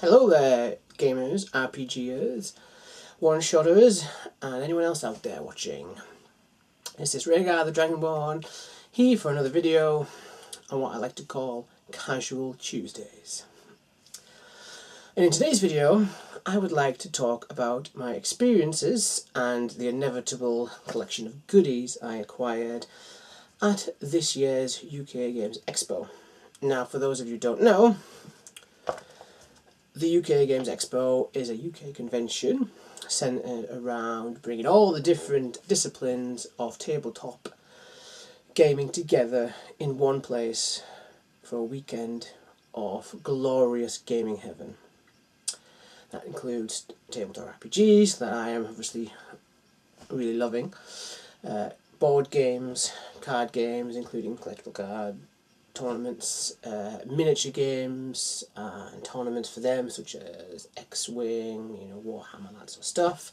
Hello there, gamers, RPGers, one-shotters, and anyone else out there watching. This is Rhaegar the Dragonborn, here for another video on what I like to call Casual Tuesdays. And in today's video, I would like to talk about my experiences and the inevitable collection of goodies I acquired at this year's UK Games Expo. Now, for those of you who don't know, the UK Games Expo is a UK convention centred around bringing all the different disciplines of tabletop gaming together in one place for a weekend of glorious gaming heaven. That includes tabletop RPGs that I am obviously really loving, board games, card games including collectible card tournaments, miniature games and tournaments for them such as X-Wing, Warhammer, that sort of stuff,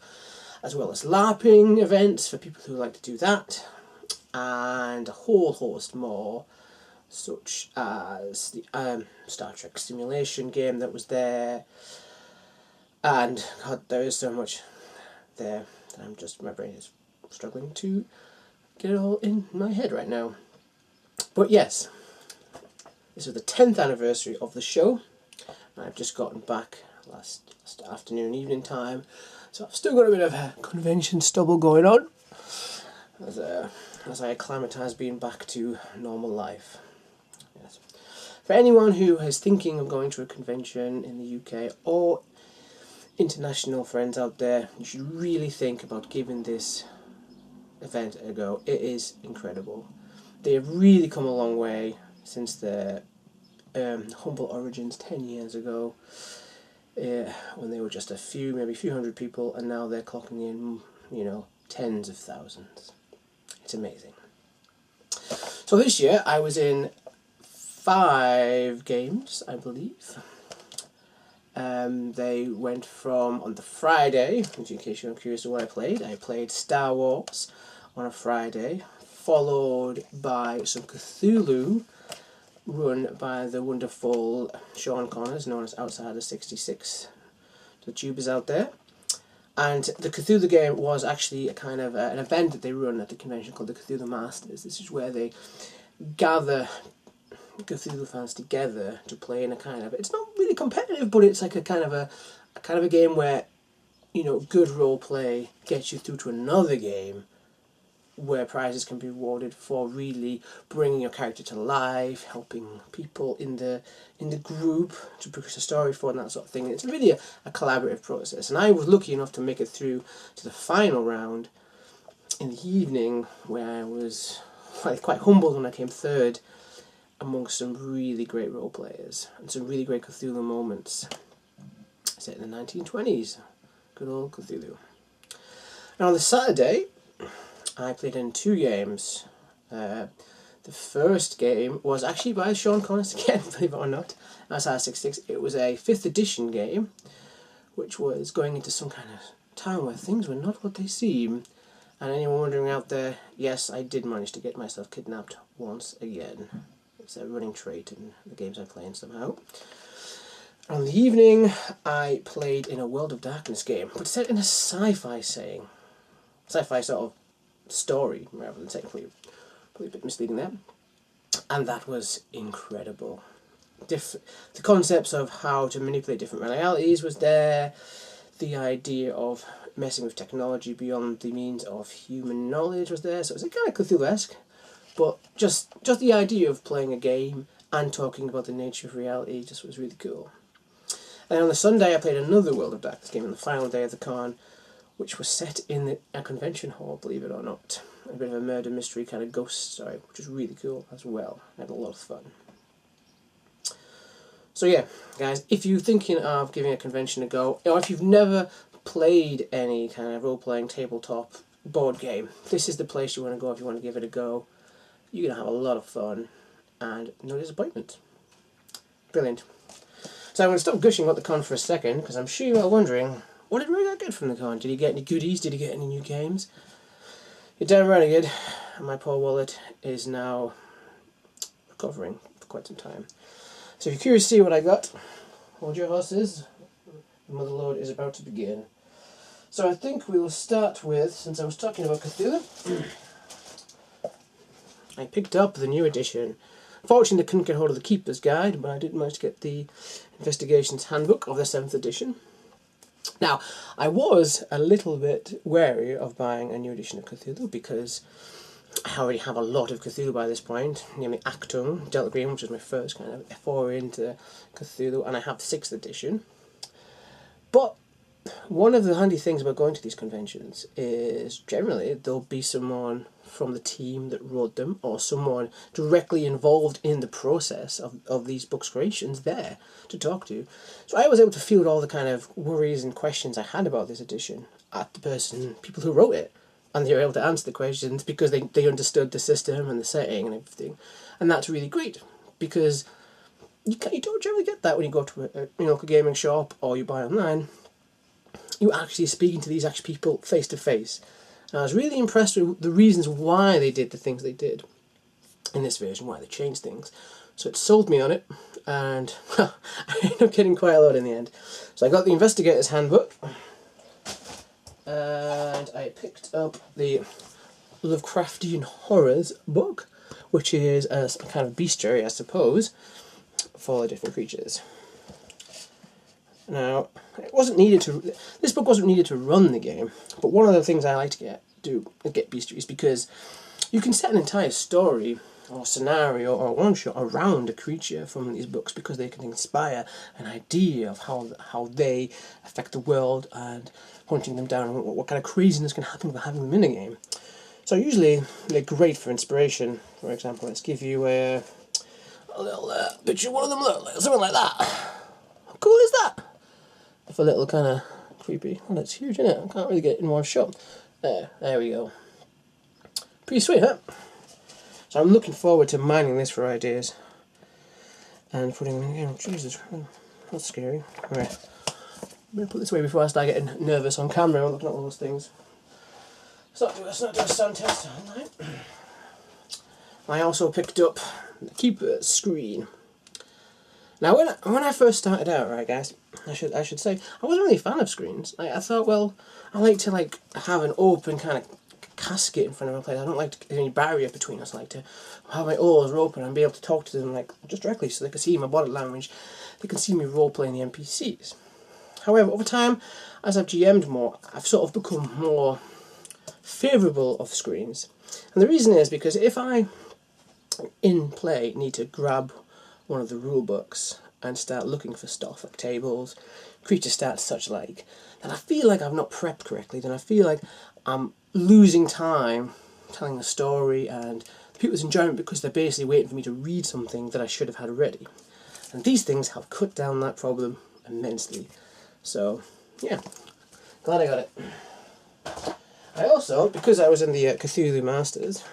as well as LARPing events for people who like to do that, and a whole host more, such as the Star Trek simulation game that was there, and God, there is so much there that my brain is struggling to get it all in my head right now. But yes, this was the 10th anniversary of the show. I've just gotten back last afternoon, evening time, so I've still got a bit of a convention stubble going on as I acclimatise being back to normal life. Yes. For anyone who is thinking of going to a convention in the UK or international friends out there, you should really think about giving this event a go. It is incredible. They have really come a long way since their humble origins 10 years ago, when they were just maybe a few hundred people, and now they're clocking in, tens of thousands. It's amazing. So this year I was in 5 games, I believe. They went from, on the Friday, in case you're curious to what I played Star Wars on a Friday, followed by some Cthulhu, run by the wonderful Sean Connors, known as Outsider 66. The tubers out there. And the Cthulhu game was actually a kind of an event that they run at the convention called the Cthulhu Masters. This is where they gather Cthulhu fans together to play in a kind of, it's not really competitive, but it's like a kind of a game where, good role play gets you through to another game where prizes can be awarded for really bringing your character to life, helping people in the group to progress a story for, and that sort of thing. It's really a collaborative process, and I was lucky enough to make it through to the final round in the evening, where I was quite humbled when I came third amongst some really great role players and some really great Cthulhu moments set in the 1920s. Good old Cthulhu. And on the Saturday, I played in 2 games. The first game was actually by Sean Connors again, believe it or not. Outsider 66. It was a 5th edition game, which was going into some kind of town where things were not what they seem. And anyone wondering out there, yes, I did manage to get myself kidnapped once again. It's a running trait in the games I play in somehow. On the evening, I played in a World of Darkness game, but set in a sci-fi setting. Sci-fi sort of story rather than technically, probably a bit misleading there, and that was incredible. The concepts of how to manipulate different realities was there. The idea of messing with technology beyond the means of human knowledge was there. So it was kind of Cthulhu-esque, but just the idea of playing a game and talking about the nature of reality just was really cool. And on the Sunday I played another World of Darkness game on the final day of the con, which was set in a convention hall, believe it or not. A bit of a murder mystery kind of ghost story, which was really cool as well. I had a lot of fun. So yeah, guys, if you're thinking of giving a convention a go, or if you've never played any kind of role-playing tabletop board game, this is the place you want to go if you want to give it a go. You're going to have a lot of fun and no disappointment. Brilliant. So I'm going to stop gushing about the con for a second, because I'm sure you're all wondering, what did Rhaegar get from the con? Did he get any goodies? Did he get any new games? You're damn right he did, and my poor wallet is now recovering for quite some time. So if you're curious to see what I got, hold your horses. The motherlode is about to begin. So I think we will start with, since I was talking about Cthulhu, I picked up the new edition. Fortunately, I couldn't get hold of the Keeper's Guide, but I did manage to get the Investigations Handbook of the 7th edition. Now, I was a little bit wary of buying a new edition of Cthulhu because I already have a lot of Cthulhu by this point, namely Actung, Delta Green, which was my first kind of foray into Cthulhu, and I have the 6th edition. But one of the handy things about going to these conventions is generally there'll be someone from the team that wrote them or someone directly involved in the process of these books' creations there to talk to. So I was able to field all the kind of worries and questions I had about this edition at the people who wrote it. And they were able to answer the questions because they understood the system and the setting and everything. And that's really great because you don't generally get that when you go to a local gaming shop or you buy online. You're actually speaking to these actual people face to face. And I was really impressed with the reasons why they did the things they did in this version, why they changed things. So it sold me on it, and I ended up getting quite a lot in the end. So I got the Investigator's Handbook, and I picked up the Lovecraftian Horrors book, which is a kind of bestiary, I suppose, for the different creatures. Now, this book wasn't needed to run the game, but one of the things I like to get bestiaries because you can set an entire story or scenario or one-shot around a creature from these books because they can inspire an idea of how they affect the world and hunting them down and what kind of craziness can happen by having them in a game. So usually they're great for inspiration. For example, let's give you a little picture of one of them, look, something like that. How cool is that? If a little kind of creepy. Well, it's huge, isn't it? I can't really get it in one shot. There we go. Pretty sweet, huh? So I'm looking forward to mining this for ideas and putting them in the game. Jesus, that's scary. Alright, I'm going to put this away before I start getting nervous on camera and looking at all those things. Let's not do a sound test. I also picked up the Keeper's Screen. Now, when I first started out, right, guys, I should say I wasn't really a fan of screens. I thought, well, I like to have an open kind of casket in front of my players. I don't like any barrier between us. I like to have my ears open and be able to talk to them just directly, so they can see my body language. They can see me role playing the NPCs. However, over time, as I've GM'd more, I've sort of become more favourable of screens, and the reason is because if I in play need to grab one of the rule books and start looking for stuff like tables, creature stats, such like, then I feel like I've not prepped correctly, then I feel like I'm losing time telling a story and people's enjoyment because they're basically waiting for me to read something that I should have had ready. And these things have cut down that problem immensely. So, yeah, glad I got it. I also, because I was in the Cthulhu Masters,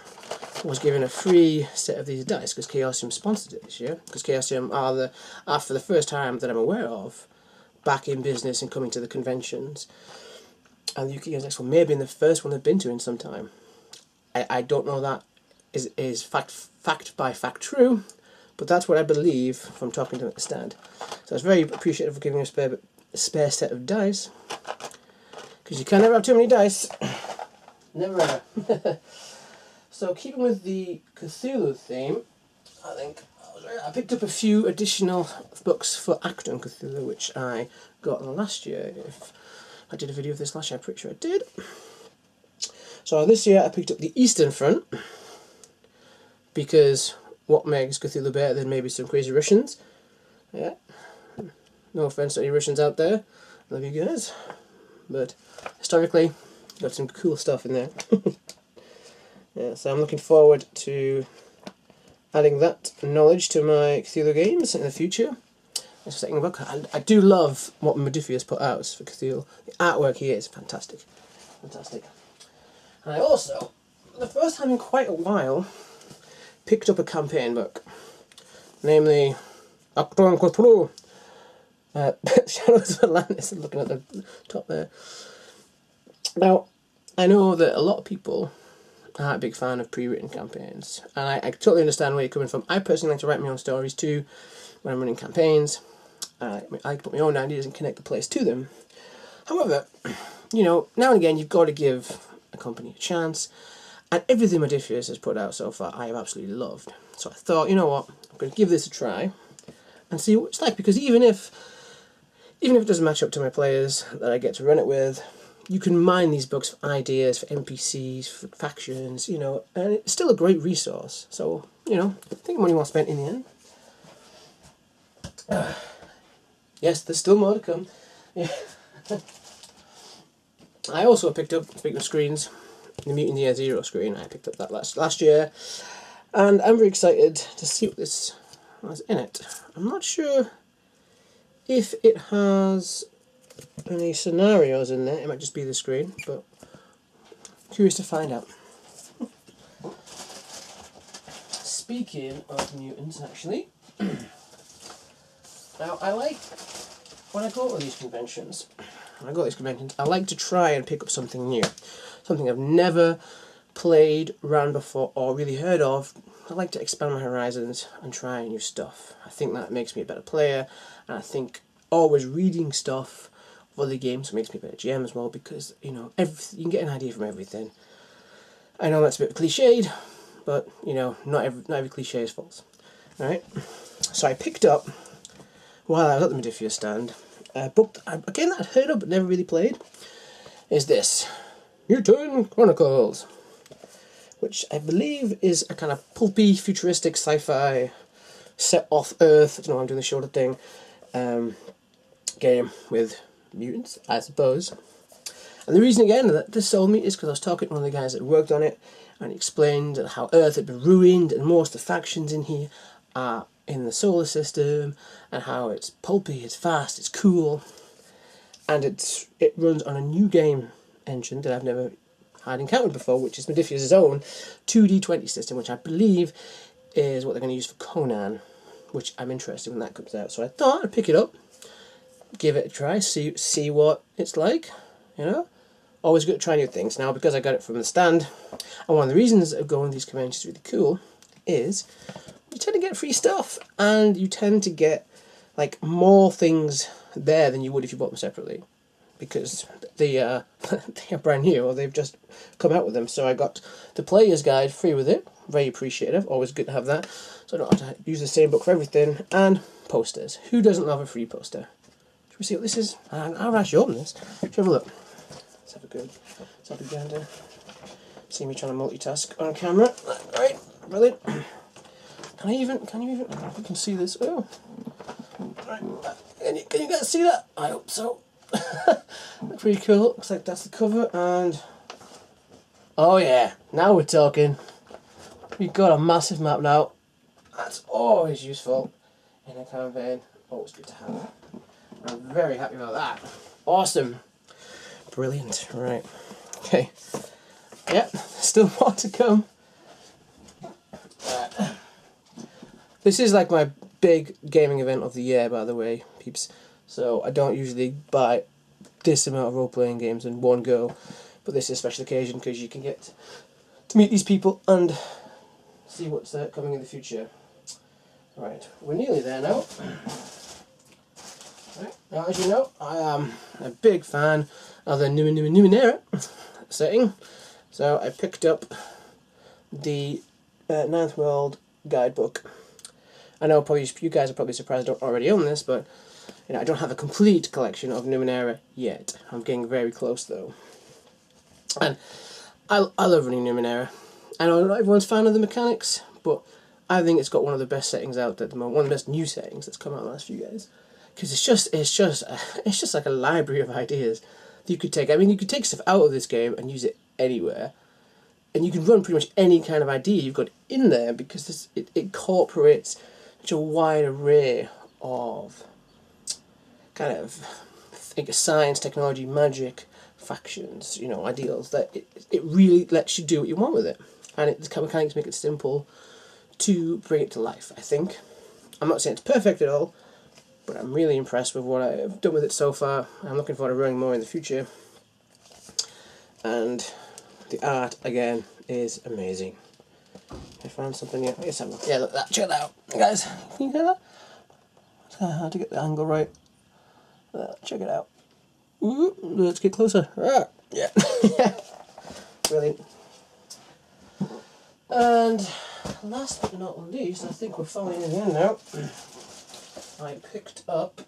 was given a free set of these dice because Chaosium sponsored it this year. Because Chaosium are for the first time that I'm aware of, back in business and coming to the conventions. And the UK Games Expo may have been the first one they've been to in some time. I don't know that is fact by fact true, but that's what I believe from talking to them at the stand. So I was very appreciative for giving me a spare set of dice, because you can never have too many dice. Never ever. So keeping with the Cthulhu theme, I picked up a few additional books for Actung Cthulhu, which I got last year. If I did a video of this last year, I'm pretty sure I did. So this year I picked up the Eastern Front, because what makes Cthulhu better than maybe some crazy Russians? Yeah. No offense to any Russians out there, love you guys. But historically, got some cool stuff in there. Yeah, so I'm looking forward to adding that knowledge to my Cthulhu games in the future. It's a second book. I do love what Madufi has put out for Cthulhu. The artwork here is fantastic. Fantastic. And I also, for the first time in quite a while, picked up a campaign book. Namely, Actung Cthulhu. Shadows of Atlantis, I'm looking at the top there. Now, I know that a lot of people are a big fan of pre-written campaigns, and I totally understand where you're coming from. I personally like to write my own stories too when I'm running campaigns, I like to put my own ideas and connect the players to them. However, you know, now and again you've got to give a company a chance, and everything Modiphius has put out so far I have absolutely loved. So I thought, you know what, I'm going to give this a try and see what it's like, because even if it doesn't match up to my players that I get to run it with, you can mine these books for ideas, for NPCs, for factions, you know, and it's still a great resource. So, you know, I think money well spent in the end. Yes, there's still more to come. Yeah. I also picked up, speaking of screens, the Mutant Year Zero screen. I picked up that last year, and I'm very excited to see what this has in it. I'm not sure if it has any scenarios in there. It might just be the screen, but curious to find out. Speaking of mutants, actually, now I like, when I go to these conventions, I like to try and pick up something new. Something I've never played, ran before, or really heard of. I like to expand my horizons and try new stuff. I think that makes me a better player, and I think always reading stuff of other games makes me a better GM as well, because, you know, you can get an idea from everything. I know that's a bit cliched, but, you know, not every cliche is false. Alright, so I picked up, while I was at the Modiphius stand, a book that, again, that I'd heard of but never really played, is this, Mutant Chronicles, which I believe is a kind of pulpy, futuristic sci-fi, set off Earth, I don't know, I'm doing the shorter thing, game with mutants, I suppose. And the reason, again, that this sold me is because I was talking to one of the guys that worked on it, and he explained how Earth had been ruined, and most of the factions in here are in the solar system, and how it's pulpy, it's fast, it's cool, and it runs on a new game engine that I've never had encountered before, which is Modiphius' own 2D20 system, which I believe is what they're going to use for Conan, which I'm interested when that comes out. So I thought I'd pick it up, give it a try, see what it's like, you know. Always good to try new things. Now, because I got it from the stand, and one of the reasons of going to these conventions is really cool, is you tend to get free stuff, and you tend to get like more things there than you would if you bought them separately, because they are brand new, or they've just come out with them. So I got the player's guide free with it, very appreciative, always good to have that, so I don't have to use the same book for everything, and posters. Who doesn't love a free poster? Should we see what this is? I'll actually open this. Let's have a look. Let's have a gander. See me trying to multitask on camera. Right, brilliant. Can you even, you can see this, oh. Right. Can you guys see that? I hope so. Pretty cool. Looks like that's the cover, and oh yeah, now we're talking. We've got a massive map now. That's always useful in a campaign. Always good to have. I'm very happy about that. Awesome. Brilliant. Right. Okay. Yep. Still more to come. This is like my big gaming event of the year, by the way, peeps. So I don't usually buy this amount of role-playing games in one go, but this is a special occasion because you can get to meet these people and see what's coming in the future. Right, we're nearly there now. Right, now, as you know, I am a big fan of the Numenera setting, so I picked up the Ninth World guidebook. I know probably you guys are probably surprised I don't already own this, but you know, I don't have a complete collection of Numenera yet. I'm getting very close though. And I love running Numenera. I know not everyone's fan of the mechanics, but I think it's got one of the best settings out at the moment, one of the best new settings that's come out in the last few years. Because it's just like a library of ideas that you could take. I mean, you could take stuff out of this game and use it anywhere, and you can run pretty much any kind of idea you've got in there, because it incorporates such a wide array of kind of, I think, science, technology, magic, factions, you know, ideals, that it really lets you do what you want with it. And the mechanics make it simple to bring it to life, I think. I'm not saying it's perfect at all, but I'm really impressed with what I've done with it so far. I'm looking forward to running more in the future. And the art, again, is amazing. I found something here. Let's have a look. Yeah, look at that. Check that out. Guys, can you hear that? Hard to get the angle right. Check it out. Ooh, let's get closer. Ah, yeah. Brilliant. And last but not least, I think we're finally in the end now. I picked up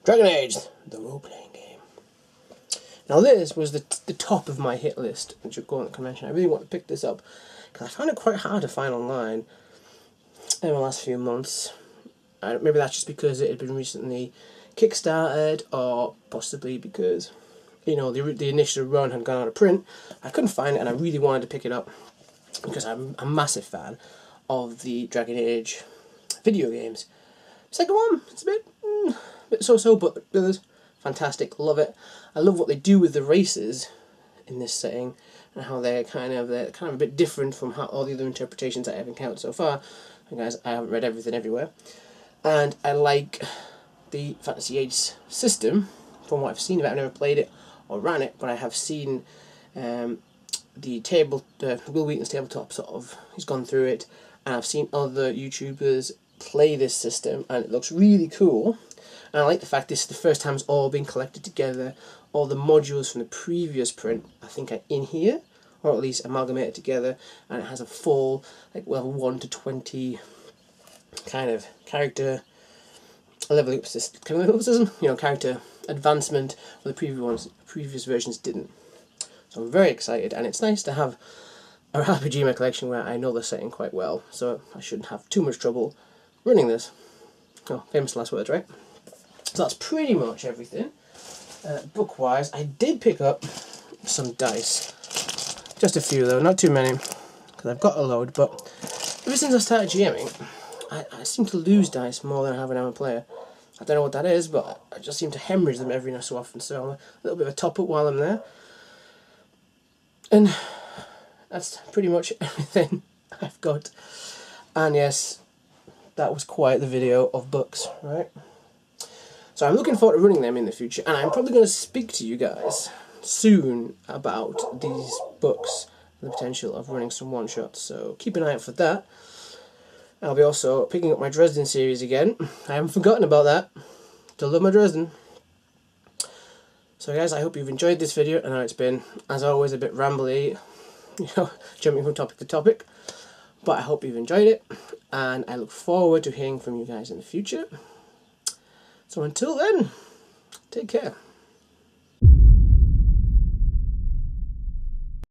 Dragon Age, the role-playing game. Now this was the top of my hit list, which would go on the convention. I really want to pick this up, because I found it quite hard to find online in the last few months. Maybe that's just because it had been recently kickstarted, or possibly because, you know, the initial run had gone out of print. I couldn't find it, and I really wanted to pick it up, because I'm a massive fan of the Dragon Age video games. Second one, it's a bit so-so, but the others, fantastic, love it. I love what they do with the races in this setting, and how they're kind of a bit different from all the other interpretations I have encountered so far. And guys, I haven't read everything everywhere. And I like the Fantasy Age system, from what I've seen of it. I've never played it or ran it, but I have seen the Will Wheaton's tabletop sort of, he's gone through it, and I've seen other YouTubers play this system, and it looks really cool. And I like the fact this is the first time it's all been collected together. All the modules from the previous print, I think, are in here, or at least amalgamated together, and it has a full, like, level 1 to 20 kind of character leveling up system, you know, character advancement, where the previous versions didn't. So I'm very excited, and it's nice to have a RPG in my collection where I know the setting quite well, so I shouldn't have too much trouble running this. Oh, famous last words, right? So that's pretty much everything. Book-wise, I did pick up some dice. Just a few though, not too many, because I've got a load, but ever since I started GMing, I seem to lose dice more than I have when I'm a player. I don't know what that is, but I just seem to hemorrhage them every now so often, so I'm a little bit of a top-up while I'm there. And that's pretty much everything I've got. And yes, that was quite the video of books, right? So I'm looking forward to running them in the future, and I'm probably going to speak to you guys soon about these books and the potential of running some one-shots, so keep an eye out for that. I'll be also picking up my Dresden series again. I haven't forgotten about that. Still love my Dresden. So guys, I hope you've enjoyed this video. I know it's been, as always, a bit rambly, you know, jumping from topic to topic, but I hope you've enjoyed it, and I look forward to hearing from you guys in the future. So until then, take care.